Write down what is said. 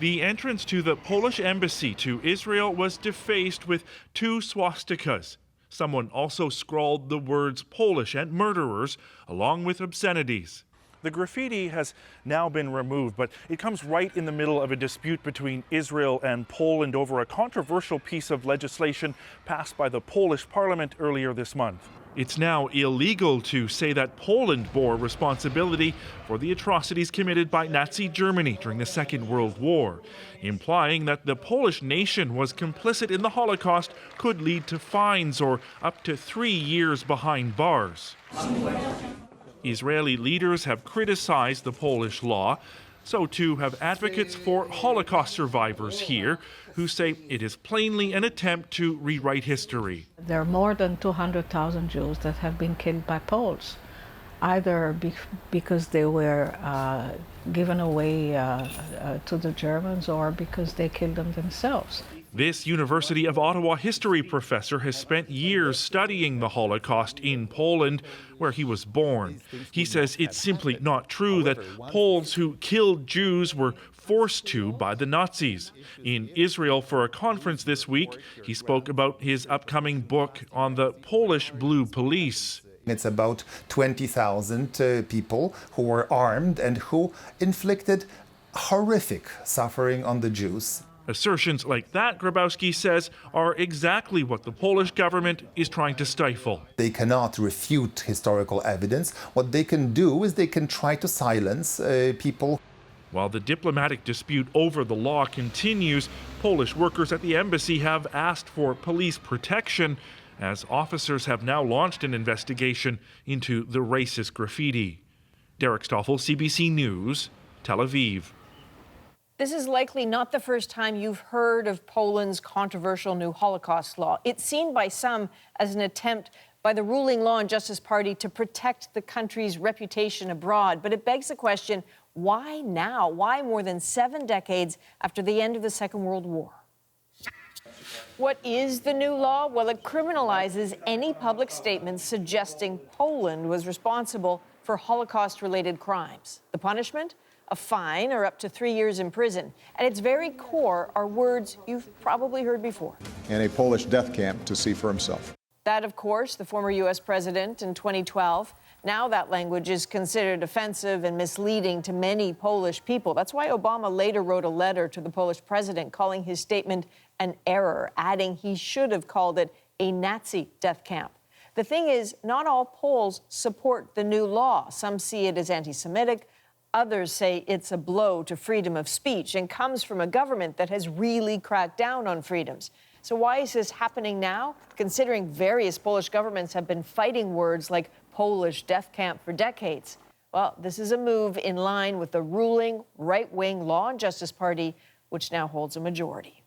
The entrance to the Polish embassy to Israel was defaced with 2 swastikas. Someone also scrawled the words Polish and murderers, along with obscenities. The graffiti has now been removed, but it comes right in the middle of a dispute between Israel and Poland over a controversial piece of legislation passed by the Polish parliament earlier this month. It's now illegal to say that Poland bore responsibility for the atrocities committed by Nazi Germany during the Second World War. Implying that the Polish nation was complicit in the Holocaust could lead to fines or up to 3 years behind bars. Israeli leaders have criticized the Polish law. So too have advocates for Holocaust survivors here, who say it is plainly an attempt to rewrite history. There are more than 200,000 Jews that have been killed by Poles, either because they were given away to the Germans or because they killed them themselves. This University of Ottawa history professor has spent years studying the Holocaust in Poland, where he was born. He says it's simply not true that Poles who killed Jews were forced to by the Nazis. In Israel for a conference this week, he spoke about his upcoming book on the Polish Blue Police. It's about 20,000 people who were armed and who inflicted horrific suffering on the Jews. Assertions like that, Grabowski says, are exactly what the Polish government is trying to stifle. They cannot refute historical evidence. What they can do is they can try to silence people. While the diplomatic dispute over the law continues, Polish workers at the embassy have asked for police protection, as officers have now launched an investigation into the racist graffiti. Derek Stoffel, CBC News, Tel Aviv. This is likely not the first time you've heard of Poland's controversial new Holocaust law. It's seen by some as an attempt by the ruling Law and Justice Party to protect the country's reputation abroad. But it begs the question, why now? Why more than 7 decades after the end of the Second World War? What is the new law? Well, it criminalizes any public statements suggesting Poland was responsible for Holocaust-related crimes. The punishment? A fine or up to 3 years in prison. At its very core are words you've probably heard before. And a Polish death camp to see for himself. That, of course, the former U.S. president in 2012. Now that language is considered offensive and misleading to many Polish people. That's why Obama later wrote a letter to the Polish president calling his statement an error, adding he should have called it a Nazi death camp. The thing is, not all Poles support the new law. Some see it as anti-Semitic. Others say it's a blow to freedom of speech and comes from a government that has really cracked down on freedoms. So why is this happening now? Considering various Polish governments have been fighting words like Polish death camp for decades. Well, this is a move in line with the ruling right-wing Law and Justice Party, which now holds a majority.